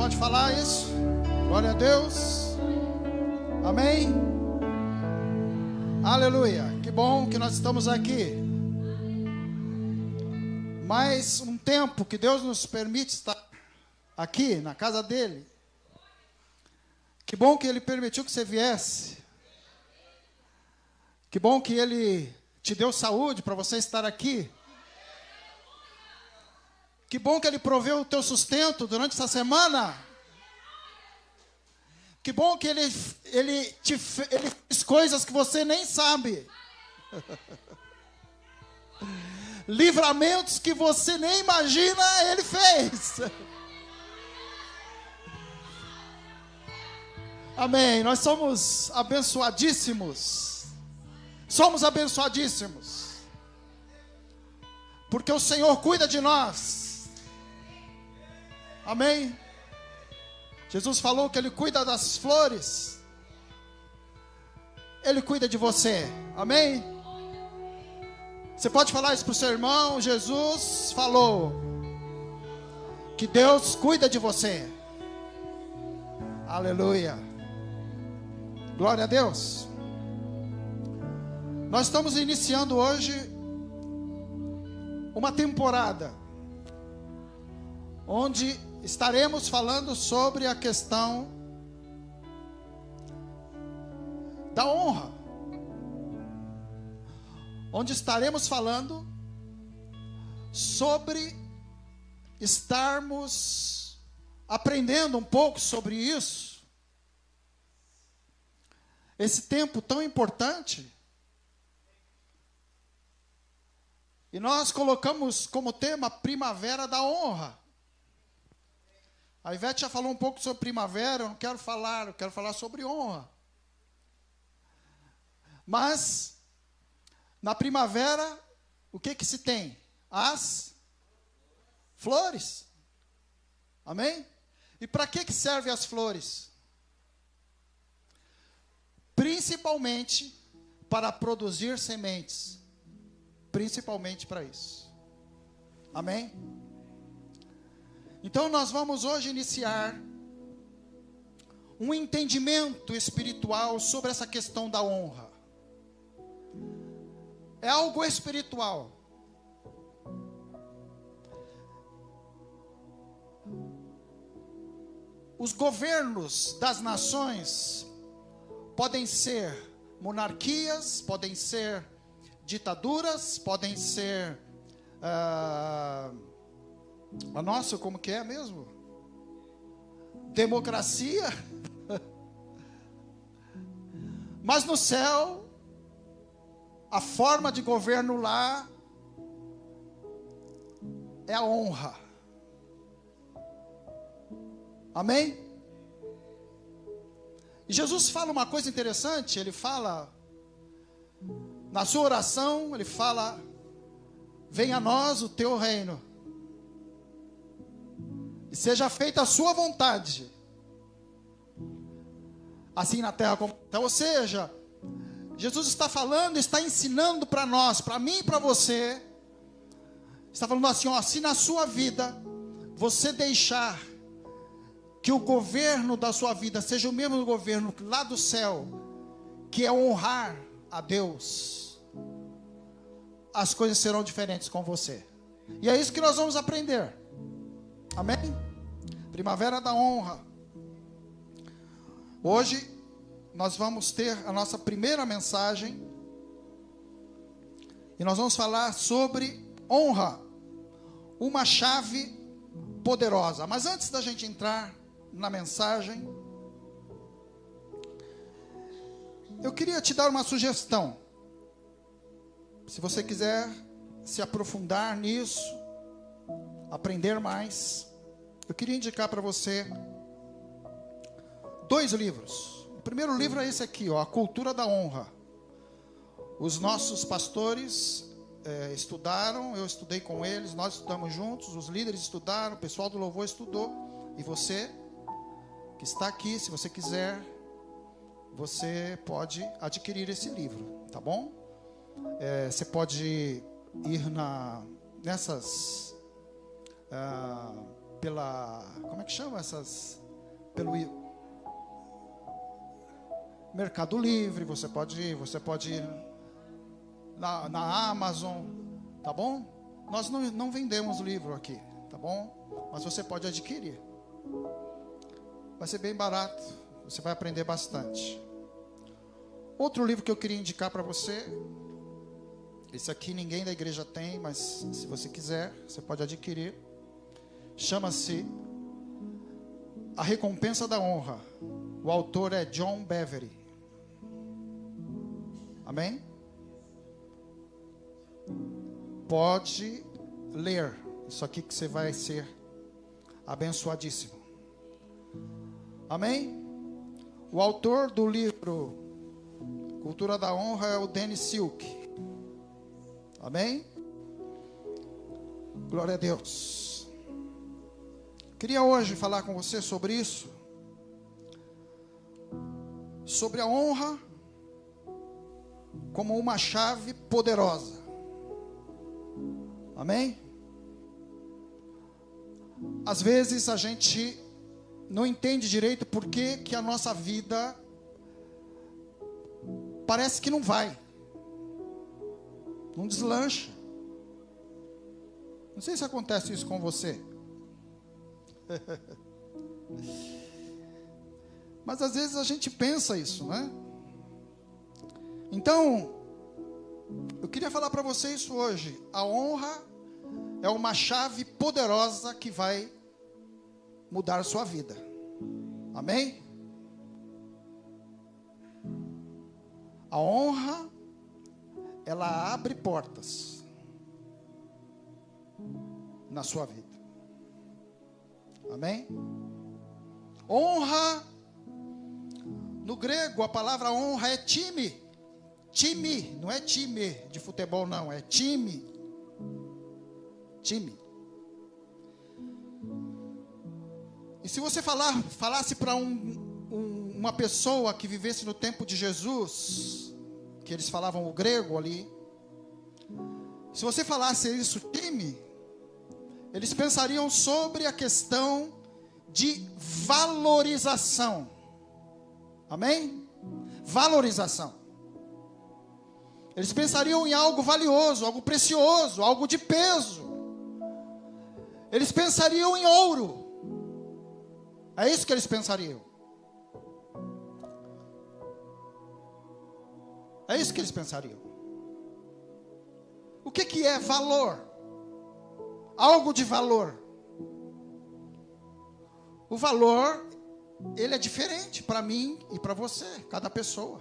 Pode falar isso? Glória a Deus. Amém. Aleluia. Que bom que nós estamos aqui. Mais um tempo que Deus nos permite estar aqui na casa dele. Que bom que ele permitiu que você viesse. Que bom que ele te deu saúde para você estar aqui. Que bom que ele proveu o teu sustento durante essa semana. Que bom que ele fez coisas que você nem sabe. Livramentos que você nem imagina, ele fez. Amém. Nós somos abençoadíssimos. Somos abençoadíssimos. Porque o Senhor cuida de nós. Amém. Jesus falou que Ele cuida das flores. Ele cuida de você. Amém. Você pode falar isso para o seu irmão. Jesus falou que Deus cuida de você. Aleluia. Glória a Deus. Nós estamos iniciando hoje uma temporada onde estaremos falando sobre a questão da honra. Onde estaremos falando sobre estarmos aprendendo um pouco sobre isso. Esse tempo tão importante. E nós colocamos como tema Primavera da Honra. A Ivete já falou um pouco sobre primavera, eu não quero falar, eu quero falar sobre honra. Mas, na primavera, o que se tem? As flores. Amém? E para que servem as flores? Principalmente para produzir sementes. Principalmente para isso. Amém? Então nós vamos hoje iniciar um entendimento espiritual sobre essa questão da honra. É algo espiritual. Os governos das nações podem ser monarquias, podem ser ditaduras, podem ser a nossa, como que é mesmo? Democracia. Mas no céu, a forma de governo lá é a honra. Amém? E Jesus fala uma coisa interessante, ele fala, na sua oração, ele fala, venha a nós o teu reino, e seja feita a sua vontade, assim na terra como... Então, ou seja, Jesus está falando, está ensinando para nós, para mim e para você, está falando assim, ó, se na sua vida, você deixar que o governo da sua vida seja o mesmo governo lá do céu, que é honrar a Deus, as coisas serão diferentes com você. E é isso que nós vamos aprender. Amém? Primavera da honra. Hoje nós vamos ter a nossa primeira mensagem e nós vamos falar sobre honra, uma chave poderosa. Mas antes da gente entrar na mensagem, eu queria te dar uma sugestão. Se você quiser se aprofundar nisso, aprender mais, eu queria indicar para você 2 livros. O primeiro livro é esse aqui, ó, A Cultura da Honra. Os nossos pastores estudaram, eu estudei com eles, nós estudamos juntos, os líderes estudaram, o pessoal do louvor estudou, e você que está aqui, se você quiser, você pode adquirir esse livro, tá bom? Você pode ir nessas como é que chama essas? Pelo Mercado Livre, você pode ir na Amazon, tá bom? Nós não vendemos livro aqui, tá bom? Mas você pode adquirir. Vai ser bem barato, você vai aprender bastante. Outro livro que eu queria indicar para você, esse aqui ninguém da igreja tem, mas se você quiser, você pode adquirir. Chama-se A Recompensa da Honra. O autor é John Bevere. Amém? Pode ler isso aqui que você vai ser abençoadíssimo. Amém? O autor do livro Cultura da Honra é o Dennis Silk. Amém? Glória a Deus. Queria hoje falar com você sobre isso. Sobre a honra como uma chave poderosa. Amém? Às vezes a gente não entende direito por que a nossa vida parece que não vai. Não deslancha. Não sei se acontece isso com você. Mas às vezes a gente pensa isso, né? Então, eu queria falar para você isso hoje. A honra é uma chave poderosa que vai mudar a sua vida. Amém? A honra, ela abre portas na sua vida. Amém? Honra, no grego, a palavra honra é time. Time, não é time de futebol, não, é time. Time. E se você falasse para uma pessoa que vivesse no tempo de Jesus, que eles falavam o grego ali, se você falasse isso, time, eles pensariam sobre a questão de valorização. Amém? Valorização. Eles pensariam em algo valioso, algo precioso, algo de peso. Eles pensariam em ouro. É isso que eles pensariam. É isso que eles pensariam. O que é valor? Algo de valor. O valor, ele é diferente para mim e para você, cada pessoa.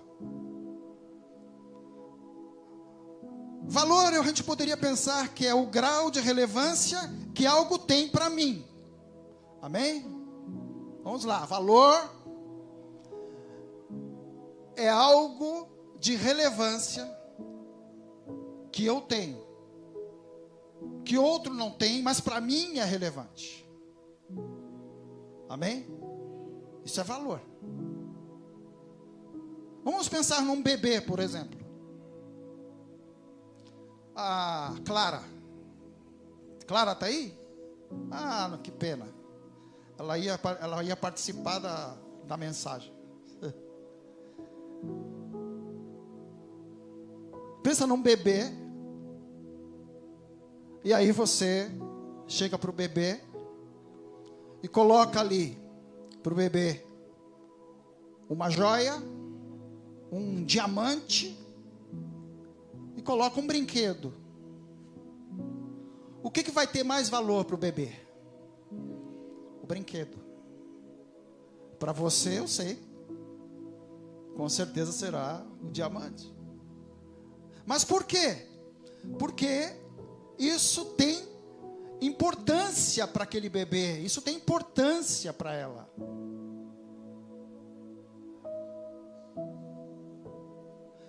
Valor, a gente poderia pensar que é o grau de relevância que algo tem para mim. Amém? Vamos lá, valor é algo de relevância que eu tenho, que outro não tem, mas para mim é relevante. Amém? Isso é valor. Vamos pensar num bebê, por exemplo. A Clara. Clara está aí? Ah, que pena. Ela ia participar da mensagem. Pensa num bebê. E aí você chega para o bebê e coloca ali para o bebê uma joia, um diamante e coloca um brinquedo. O que vai ter mais valor para o bebê? O brinquedo. Para você, eu sei. Com certeza será o diamante. Mas por quê? Porque isso tem importância para aquele bebê. Isso tem importância para ela.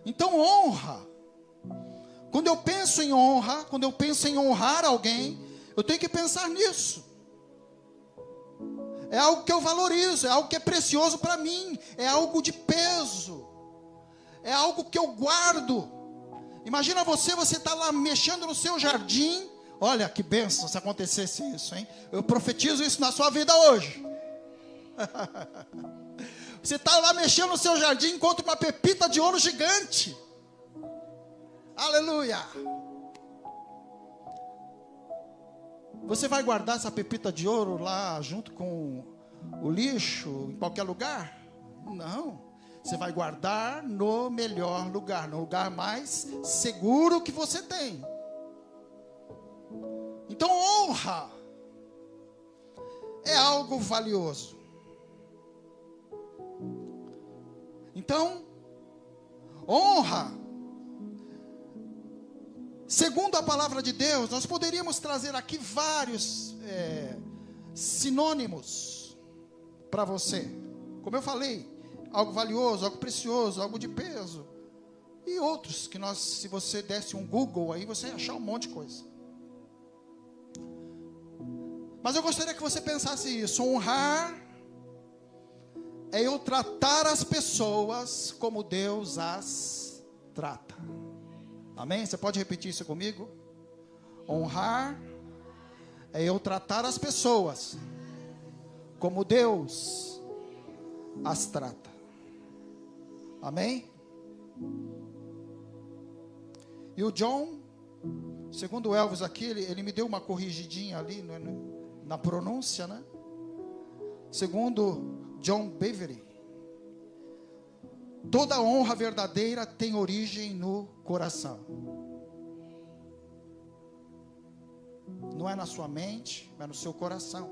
Então, honra. Quando eu penso em honra, quando eu penso em honrar alguém, eu tenho que pensar nisso. É algo que eu valorizo, é algo que é precioso para mim, é algo de peso, é algo que eu guardo. Imagina você está lá mexendo no seu jardim, Olha que bênção se acontecesse isso, hein? Eu profetizo isso na sua vida hoje. Você está lá mexendo no seu jardim, encontra uma pepita de ouro gigante. Aleluia. Você vai guardar essa pepita de ouro lá junto com o lixo, em qualquer lugar? Não. Você vai guardar no melhor lugar, no lugar mais seguro que você tem. Então, honra é algo valioso. Então, honra, segundo a palavra de Deus, nós poderíamos trazer aqui vários sinônimos para você. Como eu falei, algo valioso, algo precioso, algo de peso. E outros que se você desse um Google aí, você ia achar um monte de coisa. Mas eu gostaria que você pensasse isso. Honrar é eu tratar as pessoas como Deus as trata. Amém? Você pode repetir isso comigo? Honrar é eu tratar as pessoas como Deus as trata. Amém? E o John, segundo o Elvis aqui, ele me deu uma corrigidinha ali na pronúncia, né? Segundo John Bevere, toda honra verdadeira tem origem no coração. Não é na sua mente, mas no seu coração.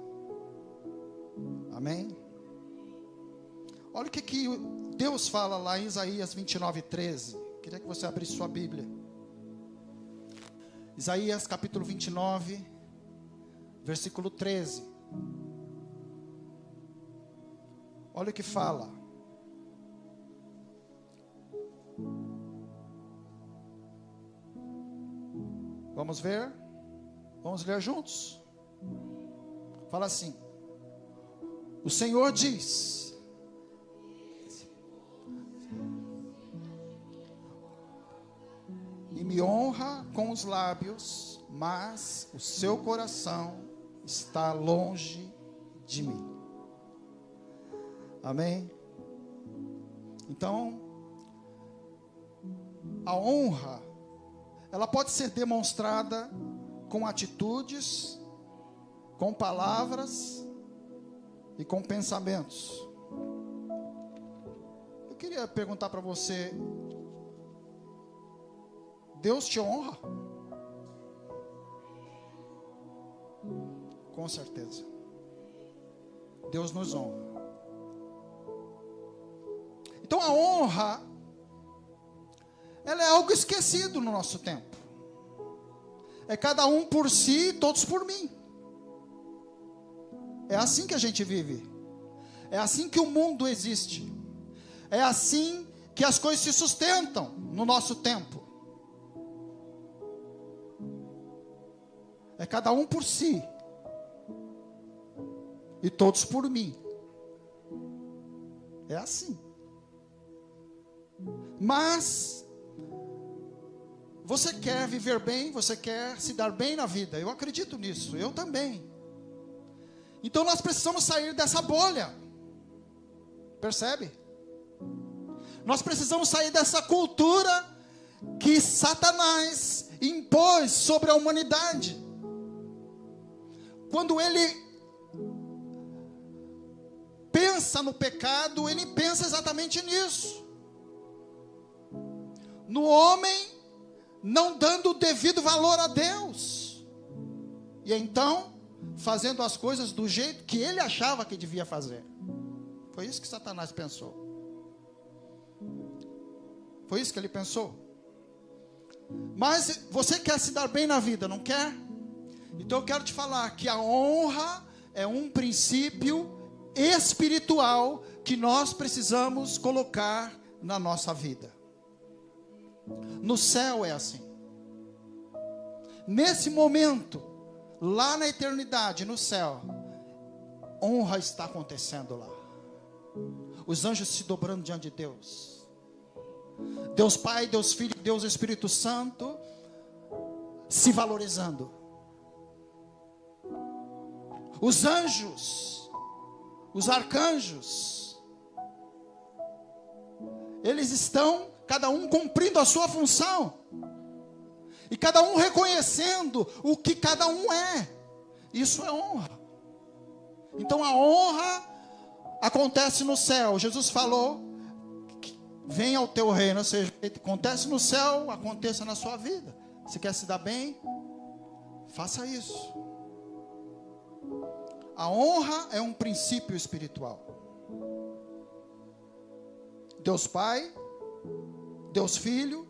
Amém? Olha o que Deus fala lá em Isaías 29:13. Queria que você abrisse sua Bíblia. Isaías capítulo 29, versículo 13. Olha o que fala. Vamos ver? Vamos ler juntos? Fala assim: o Senhor diz: e me honra com os lábios, mas o seu coração está longe de mim. Amém? Então, a honra, ela pode ser demonstrada com atitudes, com palavras e com pensamentos. Eu queria perguntar para você: Deus te honra? Com certeza. Deus nos honra. Então a honra, ela é algo esquecido no nosso tempo. É cada um por si, todos por mim. É assim que a gente vive. É assim que o mundo existe. É assim que as coisas se sustentam no nosso tempo. É cada um por si e todos por mim. É assim. Mas você quer viver bem, você quer se dar bem na vida. Eu acredito nisso, eu também. Então nós precisamos sair dessa bolha. Percebe? Nós precisamos sair dessa cultura que Satanás impôs sobre a humanidade. Quando ele pensa no pecado, ele pensa exatamente nisso. No homem não dando o devido valor a Deus. E então, fazendo as coisas do jeito que ele achava que devia fazer. Foi isso que Satanás pensou. Foi isso que ele pensou. Mas você quer se dar bem na vida, não quer? Então eu quero te falar que a honra é um princípio espiritual que nós precisamos colocar na nossa vida. No céu é assim. Nesse momento, lá na eternidade, no céu, honra está acontecendo lá. Os anjos se dobrando diante de Deus. Deus Pai, Deus Filho, Deus Espírito Santo se valorizando. os anjos, os arcanjos, eles estão, cada um cumprindo a sua função, e cada um reconhecendo o que cada um é. Isso é honra. Então a honra acontece no céu. Jesus falou: venha ao teu reino, ou seja, acontece no céu, aconteça na sua vida. Se quer se dar bem, faça isso. A honra é um princípio espiritual. Deus Pai, Deus Filho,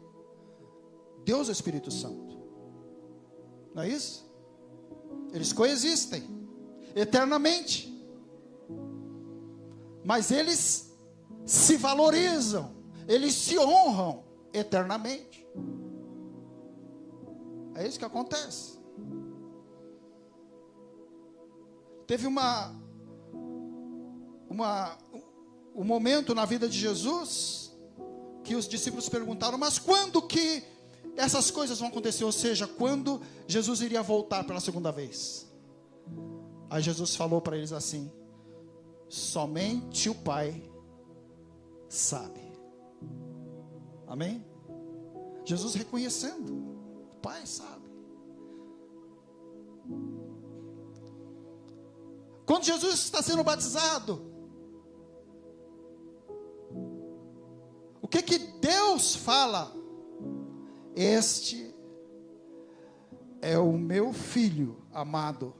Deus Espírito Santo. Não é isso? Eles coexistem eternamente. Mas eles se valorizam, eles se honram eternamente. É isso que acontece. Teve um momento na vida de Jesus que os discípulos perguntaram: mas quando que essas coisas vão acontecer? Ou seja, quando Jesus iria voltar pela segunda vez? Aí Jesus falou para eles assim: somente o Pai sabe. Amém? Jesus reconhecendo: o Pai sabe. Quando Jesus está sendo batizado, o que Deus fala? Este é o meu filho amado,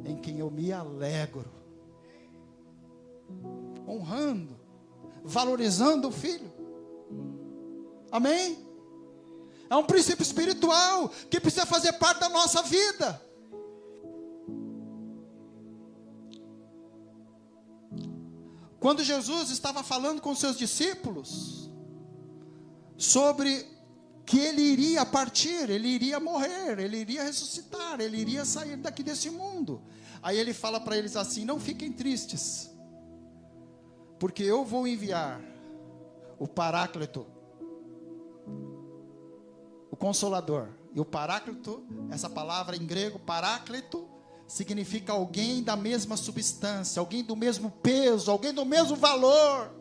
em quem eu me alegro. Honrando, valorizando o filho. Amém? É um princípio espiritual que precisa fazer parte da nossa vida. Quando Jesus estava falando com seus discípulos sobre que ele iria partir, ele iria morrer, ele iria ressuscitar, ele iria sair daqui desse mundo. Aí ele fala para eles assim: não fiquem tristes, porque eu vou enviar o Paráclito, o Consolador. E o Paráclito, essa palavra em grego, Paráclito, significa alguém da mesma substância, alguém do mesmo peso, alguém do mesmo valor.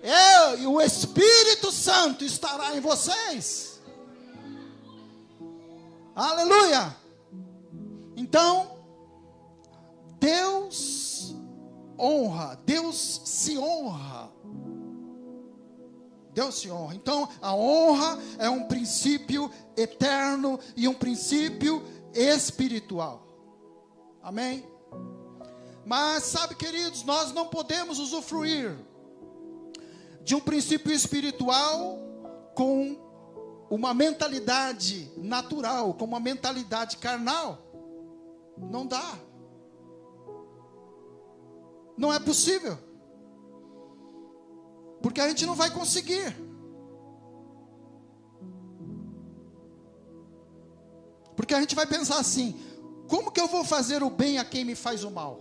Eu e o Espírito Santo estará em vocês. Aleluia! Então, Deus honra, Deus se honra. Deus se honra. Então, a honra é um princípio eterno e um princípio espiritual. Amém? Mas sabe, queridos, nós não podemos usufruir de um princípio espiritual com uma mentalidade natural, com uma mentalidade carnal. Não dá. Não é possível. Porque a gente não vai conseguir. Porque a gente vai pensar assim: como que eu vou fazer o bem a quem me faz o mal?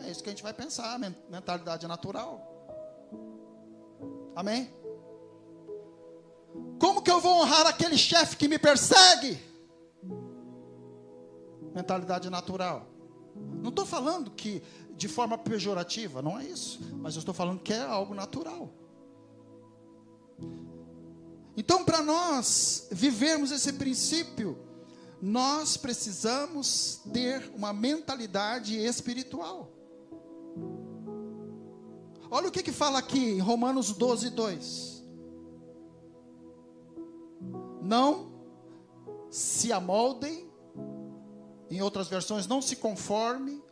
É isso que a gente vai pensar, mentalidade natural. Amém? Como que eu vou honrar aquele chefe que me persegue? Mentalidade natural. Não estou falando que de forma pejorativa, não é isso. Mas eu estou falando que é algo natural. Então, para nós vivermos esse princípio, nós precisamos ter uma mentalidade espiritual. Olha o que fala aqui em Romanos 12:2. Não se amoldem, em outras versões, não se conforme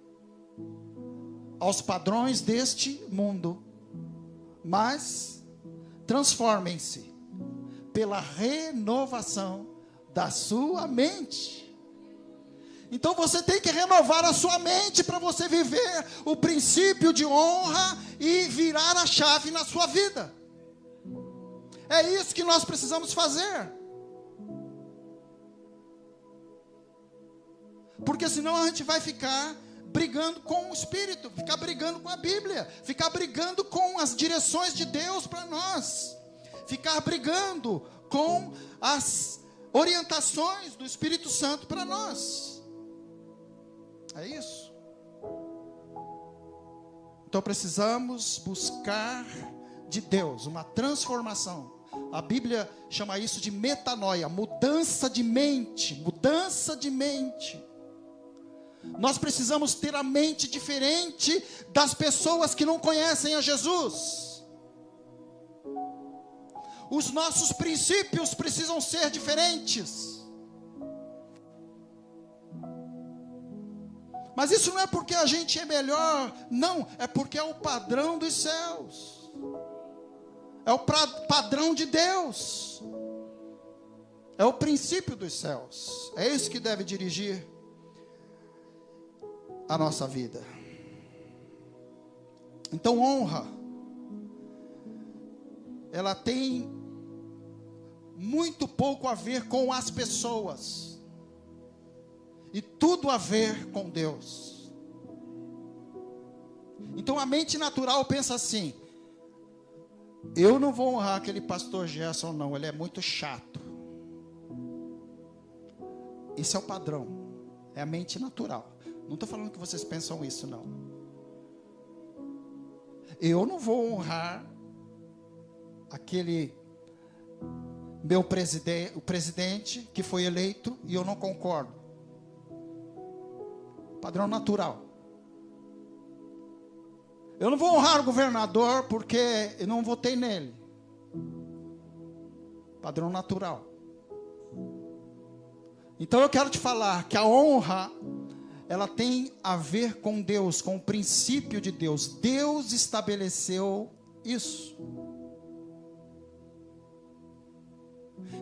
aos padrões deste mundo, mas transformem-se pela renovação da sua mente. Então você tem que renovar a sua mente para você viver o princípio de honra e virar a chave na sua vida. É isso que nós precisamos fazer. Porque senão a gente vai ficar brigando com o Espírito, ficar brigando com a Bíblia, ficar brigando com as direções de Deus para nós, ficar brigando com as orientações do Espírito Santo para nós. É isso. Então precisamos buscar de Deus uma transformação. A Bíblia chama isso de metanoia, mudança de mente, mudança de mente. Nós precisamos ter a mente diferente das pessoas que não conhecem a Jesus. Os nossos princípios precisam ser diferentes. Mas isso não é porque a gente é melhor, não, é porque é o padrão dos céus. É o padrão de Deus. É o princípio dos céus. É isso que deve dirigir a nossa vida. Então, honra, ela tem muito pouco a ver com as pessoas e tudo a ver com Deus. Então a mente natural pensa assim: eu não vou honrar aquele pastor Gerson, não, ele é muito chato. Esse é o padrão, é a mente natural. Não estou falando que vocês pensam isso, não. Eu não vou honrar aquele meu presidente, o presidente que foi eleito, e eu não concordo. Padrão natural. Eu não vou honrar o governador porque eu não votei nele. Padrão natural. Então eu quero te falar que a honra, ela tem a ver com Deus, com o princípio de Deus. Deus estabeleceu isso.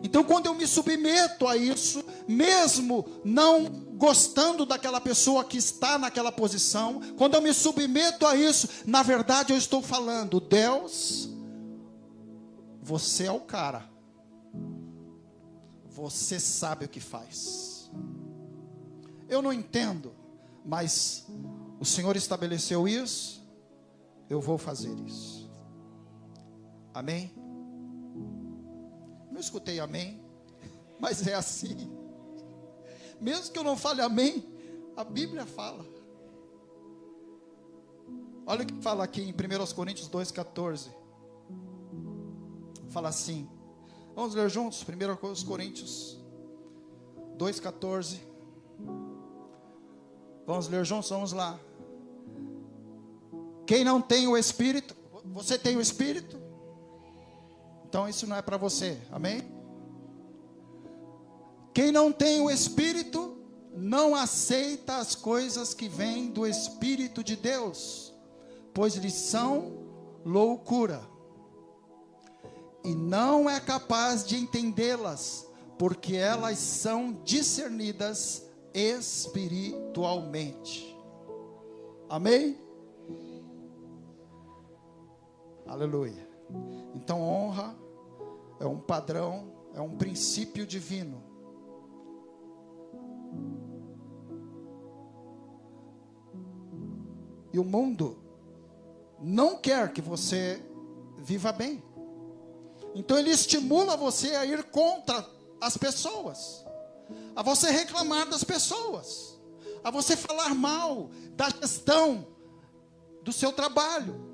Então quando eu me submeto a isso, mesmo não gostando daquela pessoa que está naquela posição, quando eu me submeto a isso, na verdade eu estou falando: Deus, você é o cara, você sabe o que faz. Eu não entendo, mas o Senhor estabeleceu isso, eu vou fazer isso. Amém? Eu escutei amém, mas é assim. Mesmo que eu não fale amém, a Bíblia fala. Olha o que fala aqui em 1 Coríntios 2,14. Fala assim. Vamos ler juntos? 1 Coríntios 2,14. Vamos ler juntos? Vamos lá. Quem não tem o Espírito, você tem o Espírito? Então isso não é para você, amém? Quem não tem o Espírito, não aceita as coisas que vêm do Espírito de Deus, pois lhes são loucura, e não é capaz de entendê-las, porque elas são discernidas espiritualmente. Amém? Aleluia. Então honra é um padrão, é um princípio divino. E o mundo não quer que você viva bem. Então ele estimula você a ir contra as pessoas, a você reclamar das pessoas, a você falar mal da gestão do seu trabalho.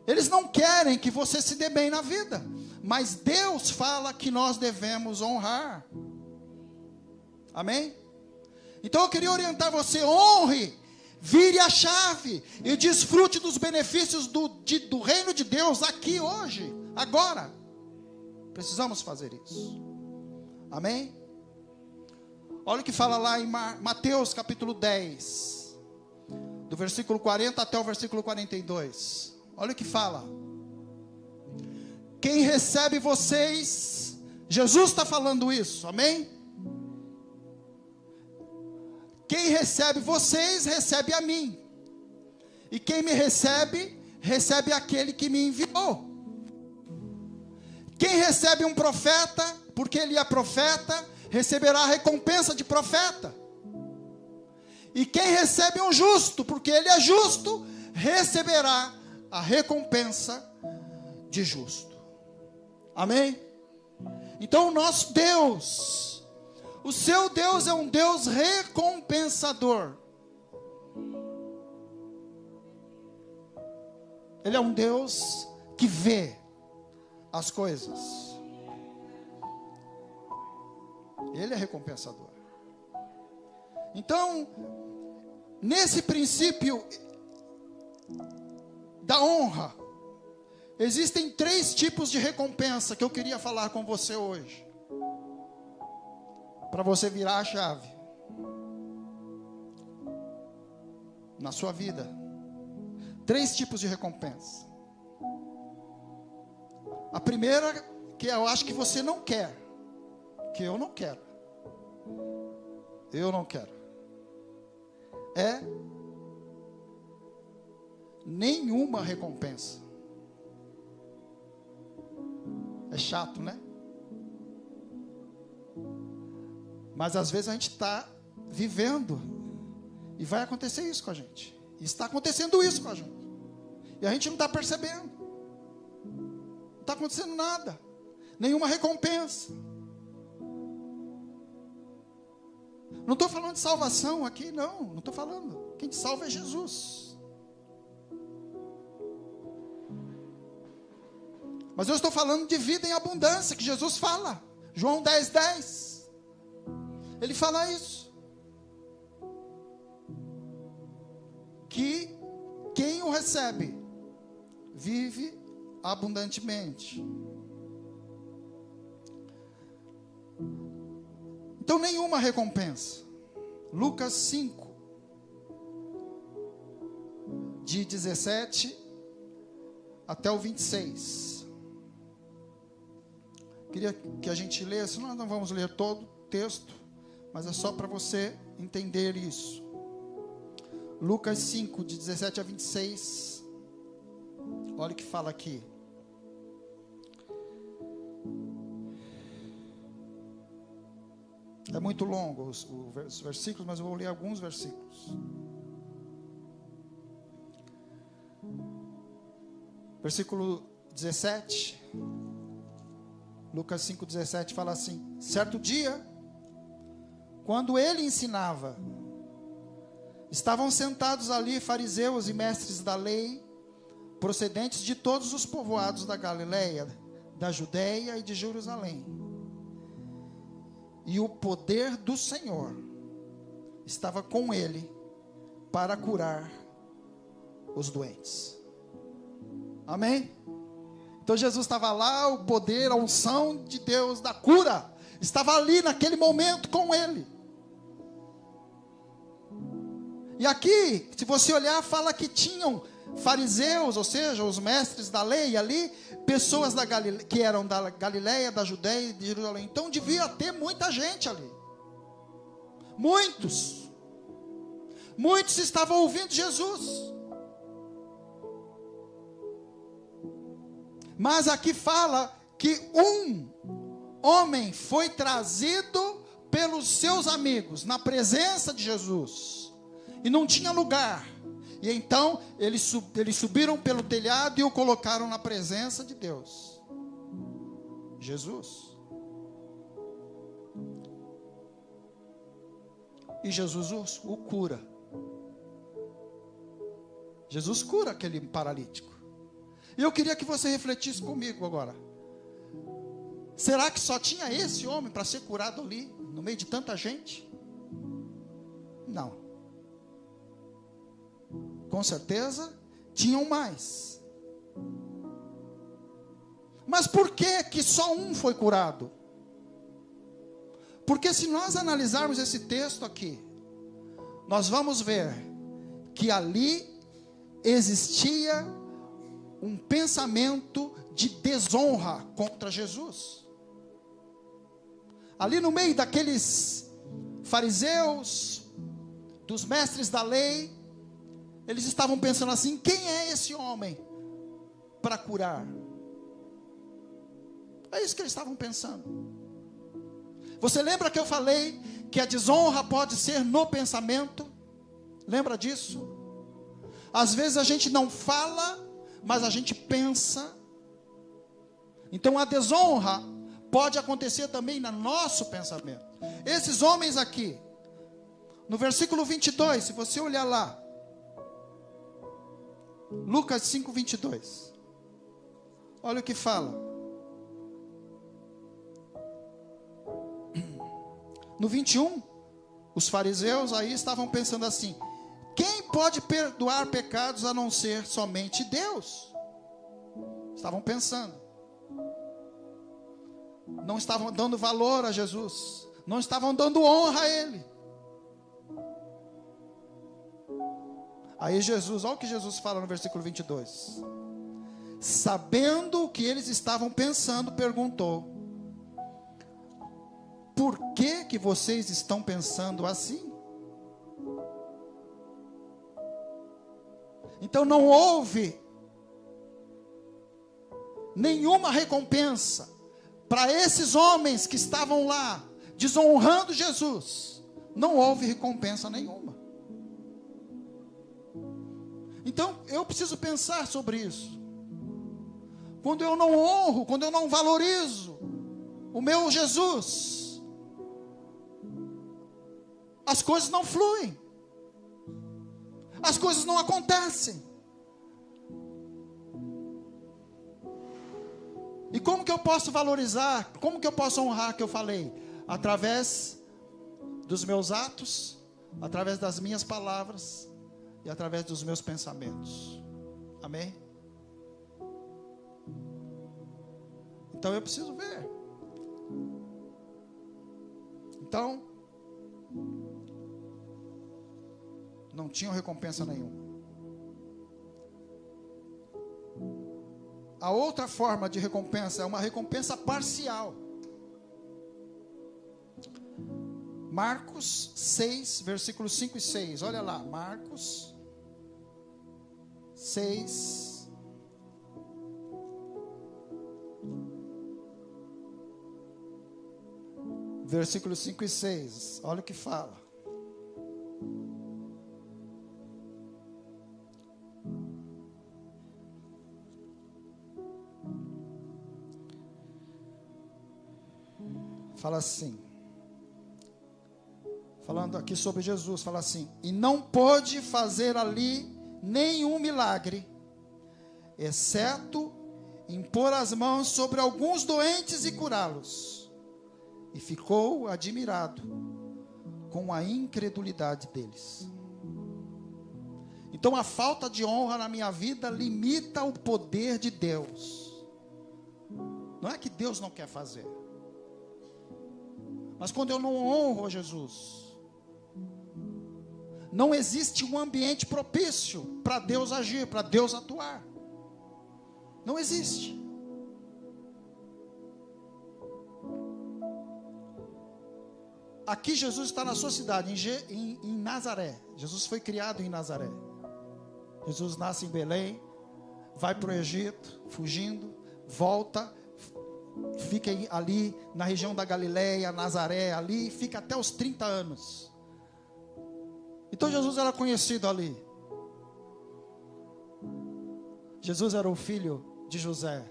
Eles não querem que você se dê bem na vida, mas Deus fala que nós devemos honrar. Amém? Então eu queria orientar você: honre, vire a chave e desfrute dos benefícios do reino de Deus aqui hoje, agora. Precisamos fazer isso. Amém? Olha o que fala lá em Mateus capítulo 10, do versículo 40 até o versículo 42. Olha o que fala. Quem recebe vocês, Jesus está falando isso, amém? Quem recebe vocês, recebe a mim. E quem me recebe, recebe aquele que me enviou. Quem recebe um profeta, porque ele é profeta, receberá a recompensa de profeta. E quem recebe um justo, porque ele é justo, receberá a recompensa de justo. Amém? Então o nosso Deus, O seu Deus é um Deus recompensador. Ele é um Deus que vê as coisas. Ele é recompensador. Então, nesse princípio da honra, existem 3 tipos de recompensa que eu queria falar com você hoje. Para você virar a chave na sua vida. 3 tipos de recompensa. A primeira, que eu acho que você não quer, que eu não quero. Eu não quero. É nenhuma recompensa. É chato, né? Mas às vezes a gente está vivendo e vai acontecer isso com a gente. E está acontecendo isso com a gente. E a gente não está percebendo. Não está acontecendo nada. Nenhuma recompensa. Não estou falando de salvação aqui, não. Não estou falando. Quem te salva é Jesus. Mas eu estou falando de vida em abundância, que Jesus fala. João 10:10. Ele fala isso. Que quem o recebe, vive abundantemente. Então, nenhuma recompensa. Lucas 5, de 17 até o 26. Queria que a gente lesse, nós não vamos ler todo o texto, mas é só para você entender isso. Lucas 5, de 17 a 26. Olha o que fala aqui. É muito longo os versículos, mas eu vou ler alguns versículos. Versículo 17. Lucas 5:17 fala assim: certo dia, quando ele ensinava, estavam sentados ali fariseus e mestres da lei, procedentes de todos os povoados da Galileia, da Judeia e de Jerusalém. E o poder do Senhor estava com ele para curar os doentes. Amém? Então Jesus estava lá, o poder, a unção de Deus da cura estava ali naquele momento com ele. E aqui, se você olhar, fala que tinham fariseus, ou seja, os mestres da lei ali, pessoas que eram da Galileia, da Judeia e de Jerusalém. Então devia ter muita gente ali. Muitos estavam ouvindo Jesus. Mas aqui fala que um homem foi trazido pelos seus amigos na presença de Jesus. E não tinha lugar. E então eles subiram pelo telhado e o colocaram na presença de Deus. Jesus. E Jesus o cura. Jesus cura aquele paralítico. E eu queria que você refletisse comigo agora. Será que só tinha esse homem para ser curado ali, no meio de tanta gente? Não. Com certeza, tinham mais. Mas por que só um foi curado? Porque se nós analisarmos esse texto aqui, nós vamos ver que ali existia um pensamento de desonra contra Jesus. Ali no meio daqueles fariseus, dos mestres da lei, eles estavam pensando assim: quem é esse homem para curar? É isso que eles estavam pensando. Você lembra que eu falei que a desonra pode ser no pensamento? Lembra disso? Às vezes a gente não fala, mas a gente pensa. Então a desonra pode acontecer também no nosso pensamento. Esses homens aqui, no versículo 22, se você olhar lá, Lucas 5, 22, olha o que fala. No 21, os fariseus aí estavam pensando assim: quem pode perdoar pecados a não ser somente Deus? Estavam pensando. Não estavam dando valor a Jesus. Não estavam dando honra a Ele. Aí Jesus, olha o que Jesus fala no versículo 22. Sabendo o que eles estavam pensando, perguntou: por que vocês estão pensando assim? Então não houve nenhuma recompensa para esses homens que estavam lá desonrando Jesus. Não houve recompensa nenhuma. Então eu preciso pensar sobre isso. Quando eu não honro, quando eu não valorizo o meu Jesus, as coisas não fluem, as coisas não acontecem. E como que eu posso valorizar, como que eu posso honrar, que eu falei? Através dos meus atos, através das minhas palavras e através dos meus pensamentos. Amém? Então eu preciso ver. Então, não tinham recompensa nenhuma. A outra forma de recompensa é uma recompensa parcial. Marcos 6, versículos 5 e 6. Olha lá, Marcos 6. Versículos 5 e 6. Olha o que fala. Fala assim, falando aqui sobre Jesus, fala assim: e não pôde fazer ali nenhum milagre, exceto impor as mãos sobre alguns doentes e curá-los. E ficou admirado com a incredulidade deles. Então a falta de honra na minha vida limita o poder de Deus. Não é que Deus não quer fazer, mas quando eu não honro a Jesus, não existe um ambiente propício para Deus agir, para Deus atuar. Não existe. Aqui Jesus está na sua cidade, em Nazaré. Jesus foi criado em Nazaré. Jesus nasce em Belém, vai para o Egito, fugindo, volta, fica ali na região da Galileia, Nazaré, ali, fica até os 30 anos. Então Jesus era conhecido ali. Jesus era o filho de José,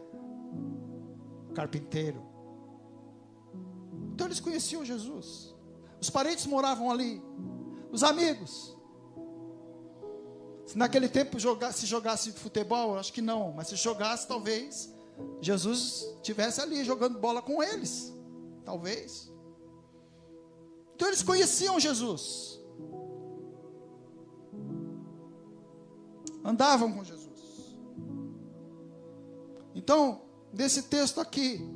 carpinteiro. Então eles conheciam Jesus. Os parentes moravam ali, os amigos. Se naquele tempo se jogasse futebol, acho que não, mas se jogasse, talvez Jesus estivesse ali jogando bola com eles, talvez. Então eles conheciam Jesus, andavam com Jesus. Então, nesse texto aqui,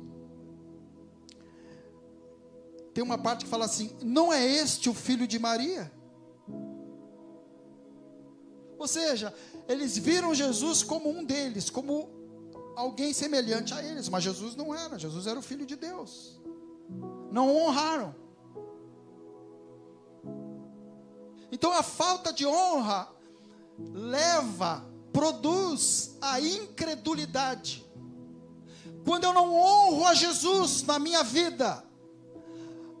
tem uma parte que fala assim: não é este o filho de Maria? Ou seja, eles viram Jesus como um deles, como alguém semelhante a eles, mas Jesus não era. Jesus era o Filho de Deus. Não honraram. Então a falta de honra produz a incredulidade. Quando eu não honro a Jesus na minha vida,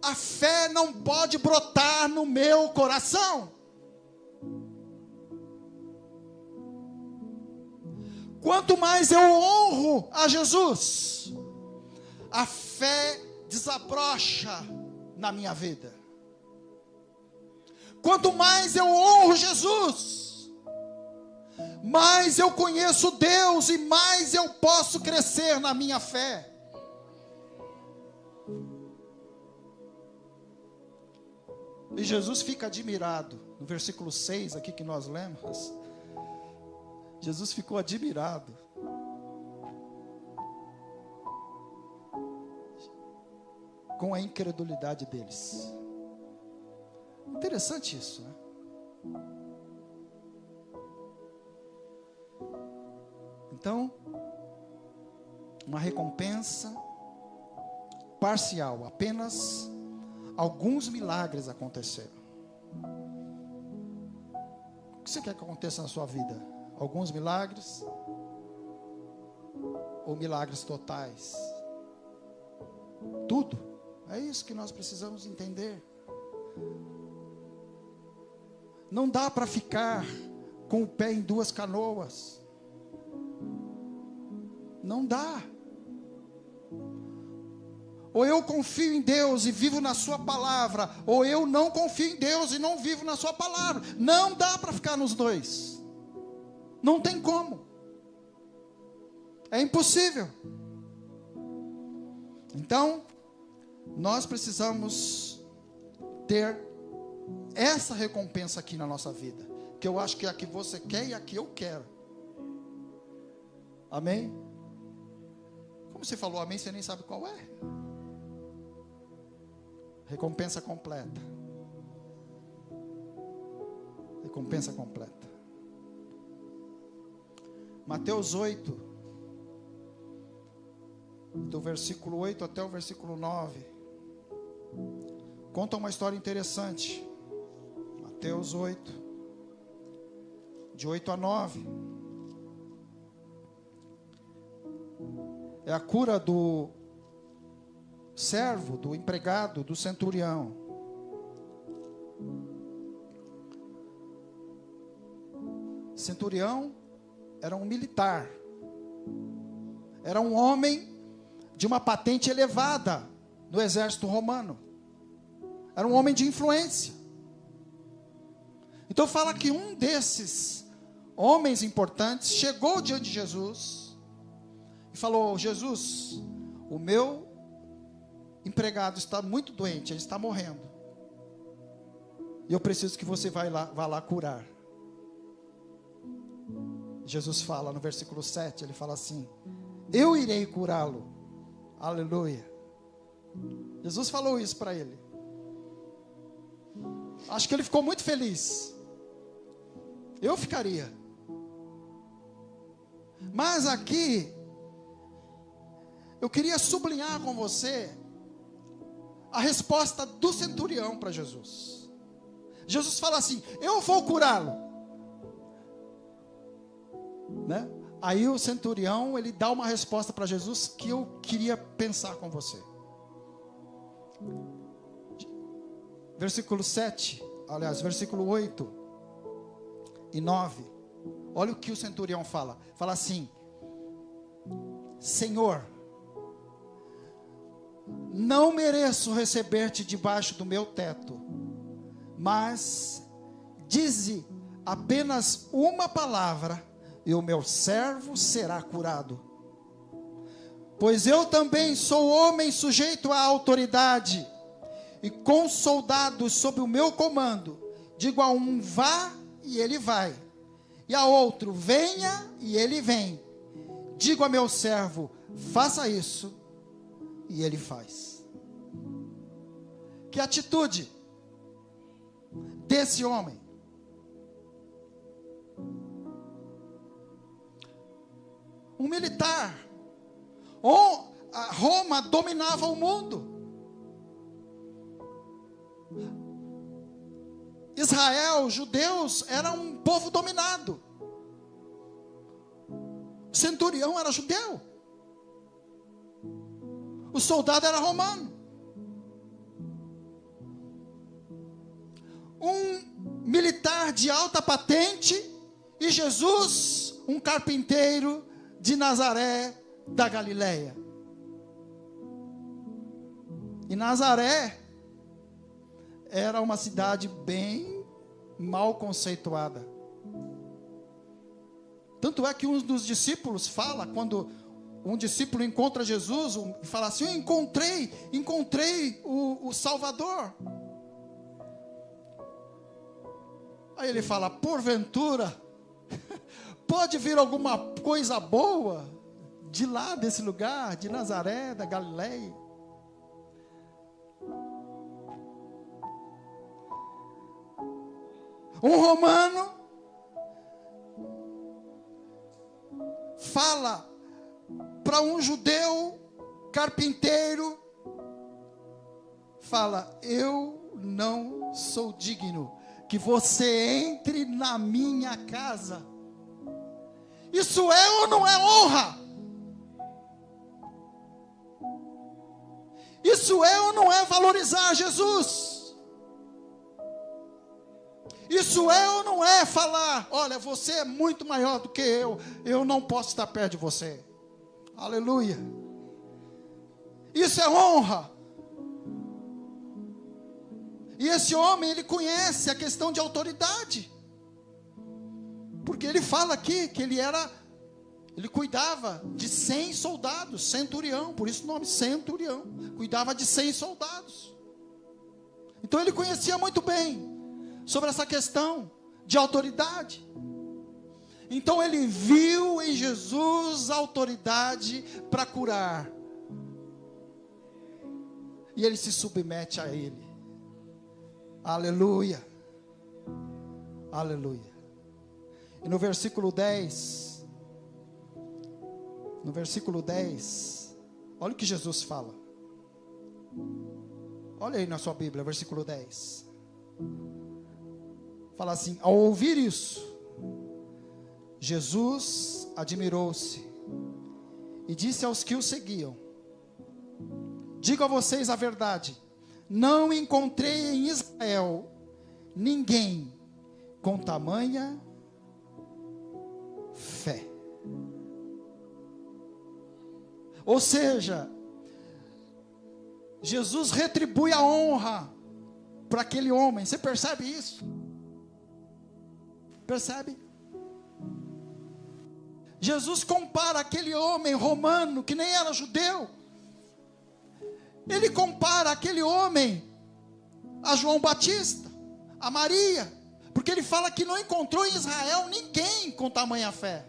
a fé não pode brotar no meu coração. Quanto mais eu honro a Jesus, a fé desabrocha na minha vida. Quanto mais eu honro Jesus, mais eu conheço Deus e mais eu posso crescer na minha fé. E Jesus fica admirado. No versículo 6 aqui que nós lemos, Jesus ficou admirado. Com a incredulidade deles. Interessante isso, né? Então, uma recompensa parcial, apenas alguns milagres aconteceram. O que você quer que aconteça na sua vida? Alguns milagres? Ou milagres totais? Tudo. É isso que nós precisamos entender. Não dá para ficar com o pé em duas canoas. Não dá. Ou eu confio em Deus e vivo na sua palavra, ou eu não confio em Deus e não vivo na sua palavra. Não dá para ficar nos dois. Não tem como. É impossível. Então, nós precisamos ter essa recompensa aqui na nossa vida, que eu acho que é a que você quer e a que eu quero. Amém? Como você falou amém, você nem sabe qual é. Recompensa completa. Recompensa completa. Mateus 8, do versículo 8 até o versículo 9, conta uma história interessante. Mateus 8, de 8 a 9. É a cura do servo, do empregado, do centurião. Centurião era um militar. Era um homem de uma patente elevada no exército romano. Era um homem de influência. Então fala que um desses homens importantes chegou diante de Jesus e falou: Jesus, o meu empregado está muito doente, ele está morrendo. E eu preciso que você vá lá curar. Jesus fala no versículo 7, ele fala assim: eu irei curá-lo. Aleluia. Jesus falou isso para ele. Acho que ele ficou muito feliz. Eu ficaria. Mas aqui, eu queria sublinhar com você a resposta do centurião para Jesus. Jesus fala assim: eu vou curá-lo, né? Aí o centurião, ele dá uma resposta para Jesus que eu queria pensar com você. Versículo 7, aliás, versículo 8 e 9. Olha o que o centurião fala. Fala assim: Senhor, não mereço receber-te debaixo do meu teto, mas dize apenas uma palavra e o meu servo será curado. Pois eu também sou homem sujeito à autoridade, e com soldados sob o meu comando. Digo a um: vá, e ele vai, e a outro: venha, e ele vem. Digo a meu servo: faça isso, e ele faz. Que atitude desse homem! Um militar. Roma dominava o mundo. Israel, judeus, era um povo dominado. O centurião era judeu. O soldado era romano. Um militar de alta patente e Jesus, um carpinteiro de Nazaré da Galileia. E Nazaré era uma cidade bem mal conceituada. Tanto é que um dos discípulos fala, quando um discípulo encontra Jesus, e fala assim: eu encontrei o Salvador. Aí ele fala: porventura, pode vir alguma coisa boa de lá, desse lugar, de Nazaré, da Galileia? Um romano fala para um judeu carpinteiro, fala: eu não sou digno que você entre na minha casa. Isso é ou não é honra? Isso é ou não é valorizar Jesus? Isso é ou não é falar: olha, você é muito maior do que eu não posso estar perto de você? Aleluia. Isso é honra. E esse homem, ele conhece a questão de autoridade, porque ele fala aqui que ele cuidava de 100 soldados, centurião, por isso o nome centurião, cuidava de 100 soldados. Então ele conhecia muito bem sobre essa questão de autoridade. Então ele viu em Jesus a autoridade para curar, e ele se submete a ele. Aleluia, aleluia. E no versículo 10, olha o que Jesus fala. Olha aí na sua Bíblia, versículo 10. Fala assim: ao ouvir isso, Jesus admirou-se e disse aos que o seguiam: digo a vocês a verdade, não encontrei em Israel ninguém com tamanha fé. Ou seja, Jesus retribui a honra para aquele homem. Você percebe isso? Percebe? Jesus compara aquele homem romano, que nem era judeu, ele compara aquele homem a João Batista, a Maria, porque ele fala que não encontrou em Israel ninguém com tamanha fé.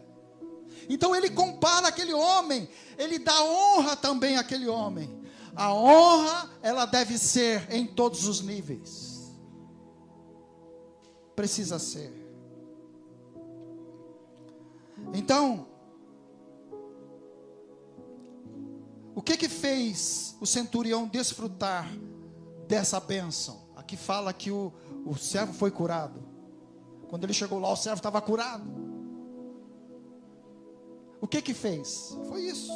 Então ele compara aquele homem, ele dá honra também àquele homem. A honra, ela deve ser em todos os níveis. Precisa ser. Então, o que fez o centurião desfrutar dessa bênção? Aqui fala que o servo foi curado. Quando ele chegou lá, o servo estava curado. O que fez? Foi isso.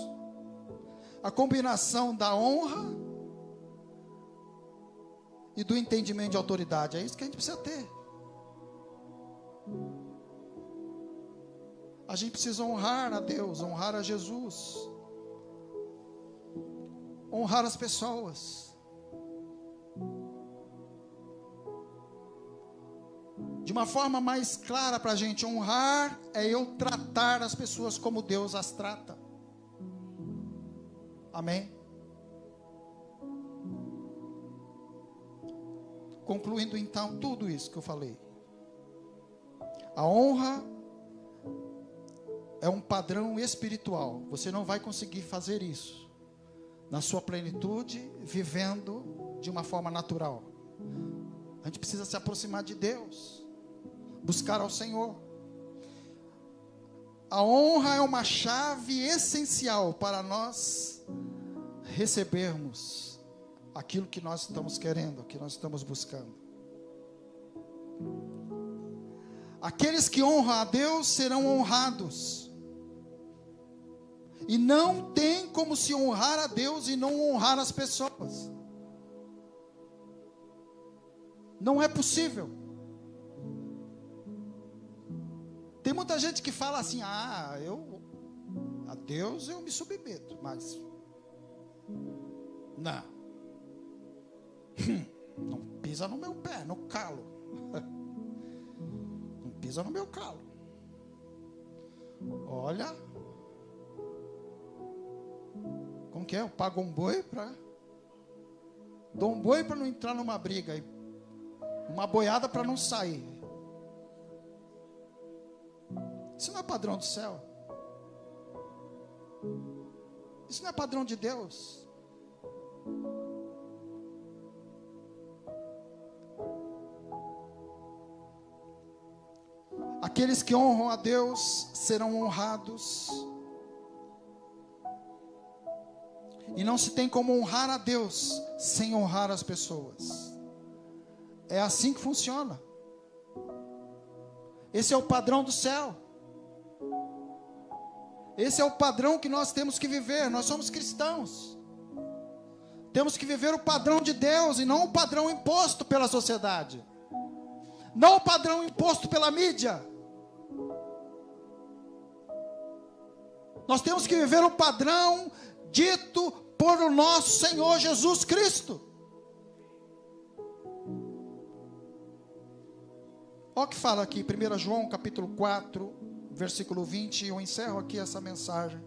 A combinação da honra e do entendimento de autoridade. É isso que a gente precisa ter. A gente precisa honrar a Deus, honrar a Jesus, honrar as pessoas. De uma forma mais clara para a gente, honrar é eu tratar as pessoas como Deus as trata. Amém? Concluindo então tudo isso que eu falei. A honra é um padrão espiritual. Você não vai conseguir fazer isso na sua plenitude, vivendo de uma forma natural. A gente precisa se aproximar de Deus, buscar ao Senhor. A honra é uma chave essencial para nós recebermos aquilo que nós estamos querendo, que nós estamos buscando. Aqueles que honram a Deus serão honrados. E não tem como se honrar a Deus e não honrar as pessoas. Não é possível. Tem muita gente que fala assim: a Deus eu me submeto, mas não pisa no meu pé, no calo. Não pisa no meu calo. Olha. Como que é? Eu pago um boi para... Dou um boi para não entrar numa briga. Uma boiada para não sair. Isso não é padrão do céu. Isso não é padrão de Deus. Aqueles que honram a Deus serão honrados. E não se tem como honrar a Deus sem honrar as pessoas. É assim que funciona. Esse é o padrão do céu. Esse é o padrão que nós temos que viver. Nós somos cristãos. Temos que viver o padrão de Deus e não o padrão imposto pela sociedade. Não o padrão imposto pela mídia. Nós temos que viver o padrão dito por o nosso Senhor Jesus Cristo. Olha o que fala aqui, 1 João capítulo 4, versículo 20, eu encerro aqui essa mensagem,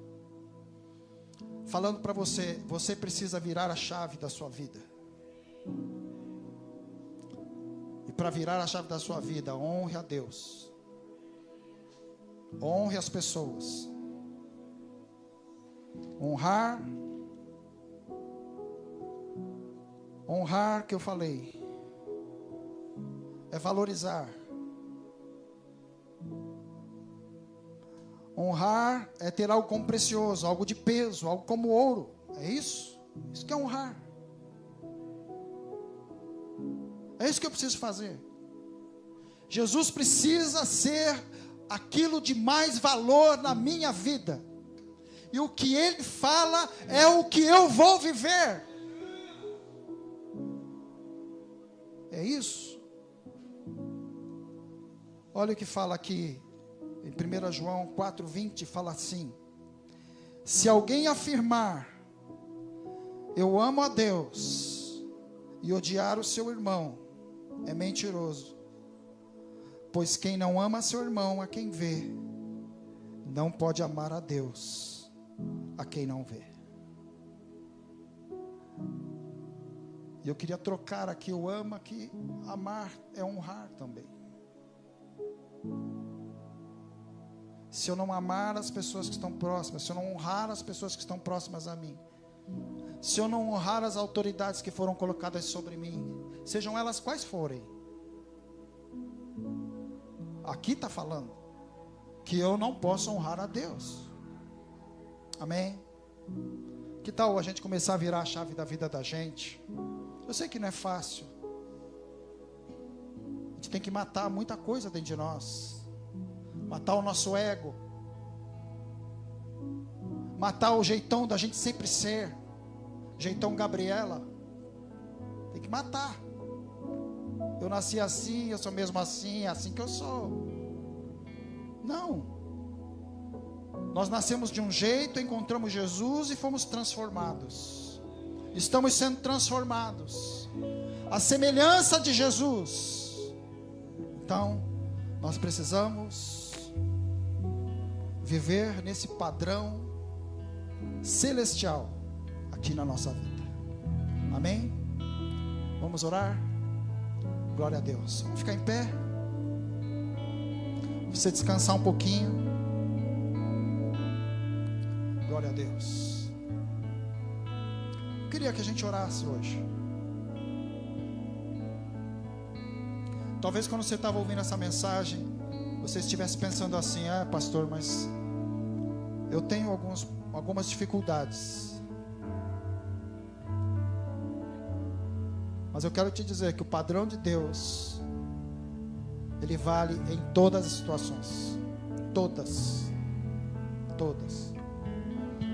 falando para você, você precisa virar a chave da sua vida. E para virar a chave da sua vida, honre a Deus. Honre as pessoas. Honrar que eu falei, é valorizar. Honrar é ter algo como precioso, algo de peso, algo como ouro. É isso? Isso que é honrar. É isso que eu preciso fazer. Jesus precisa ser aquilo de mais valor na minha vida. E o que Ele fala é o que eu vou viver. É isso. Olha o que fala aqui em 1 João 4:20, fala assim: se alguém afirmar eu amo a Deus e odiar o seu irmão, é mentiroso. Pois quem não ama seu irmão, a quem vê, não pode amar a Deus, a quem não vê. E eu queria trocar aqui o ama, que amar é honrar também. Se eu não amar as pessoas que estão próximas, se eu não honrar as pessoas que estão próximas a mim, se eu não honrar as autoridades que foram colocadas sobre mim, sejam elas quais forem, aqui está falando que eu não posso honrar a Deus. Amém? Que tal a gente começar a virar a chave da vida da gente? Eu sei que não é fácil. A gente tem que matar muita coisa dentro de nós. Matar o nosso ego. Matar o jeitão da gente sempre ser. Jeitão Gabriela. Tem que matar. Eu nasci assim, eu sou mesmo assim, é assim que eu sou. Não. Nós nascemos de um jeito, encontramos Jesus e fomos transformados. Estamos sendo transformados à semelhança de Jesus. Então, nós precisamos viver nesse padrão celestial aqui na nossa vida. Amém? Vamos orar? Glória a Deus. Vamos ficar em pé. Você descansar um pouquinho. Glória a Deus. Eu queria que a gente orasse hoje. Talvez quando você estava ouvindo essa mensagem, você estivesse pensando assim: pastor, mas eu tenho algumas dificuldades. Mas eu quero te dizer que o padrão de Deus, ele vale em todas as situações. Todas.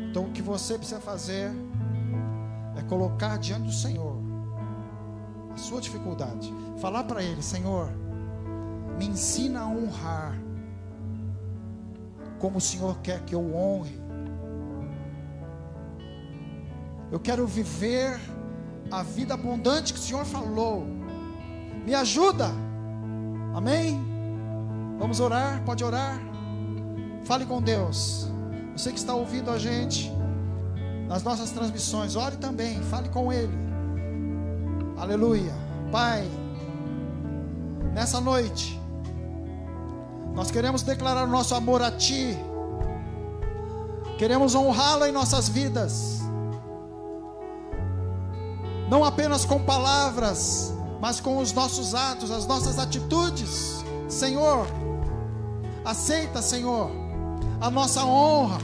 Então o que você precisa fazer é colocar diante do Senhor a sua dificuldade. Falar para Ele: Senhor, me ensina a honrar como o Senhor quer que eu honre. Eu quero viver a vida abundante que o Senhor falou. Me ajuda. Amém? Vamos orar, pode orar. Fale com Deus. Você que está ouvindo a gente nas nossas transmissões, ore também, fale com Ele. Aleluia. Pai, nessa noite nós queremos declarar o nosso amor a Ti. Queremos honrá-lo em nossas vidas, não apenas com palavras, mas com os nossos atos, as nossas atitudes. Senhor, aceita, Senhor, a nossa honra.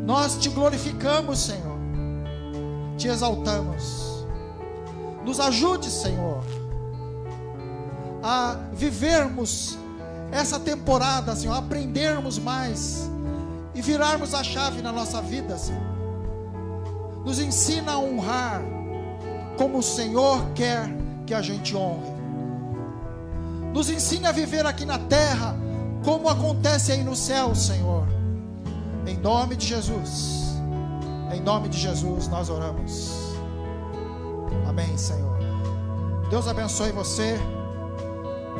Nós Te glorificamos, Senhor, Te exaltamos. Nos ajude, Senhor, a vivermos essa temporada, Senhor, aprendermos mais e virarmos a chave na nossa vida, Senhor. Nos ensina a honrar como o Senhor quer que a gente honre. Nos ensine a viver aqui na terra como acontece aí no céu, Senhor. Em nome de Jesus. Em nome de Jesus nós oramos. Amém, Senhor. Deus abençoe você.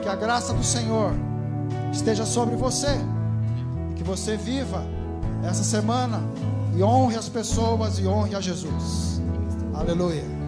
Que a graça do Senhor esteja sobre você. E que você viva essa semana e honre as pessoas e honre a Jesus. Aleluia.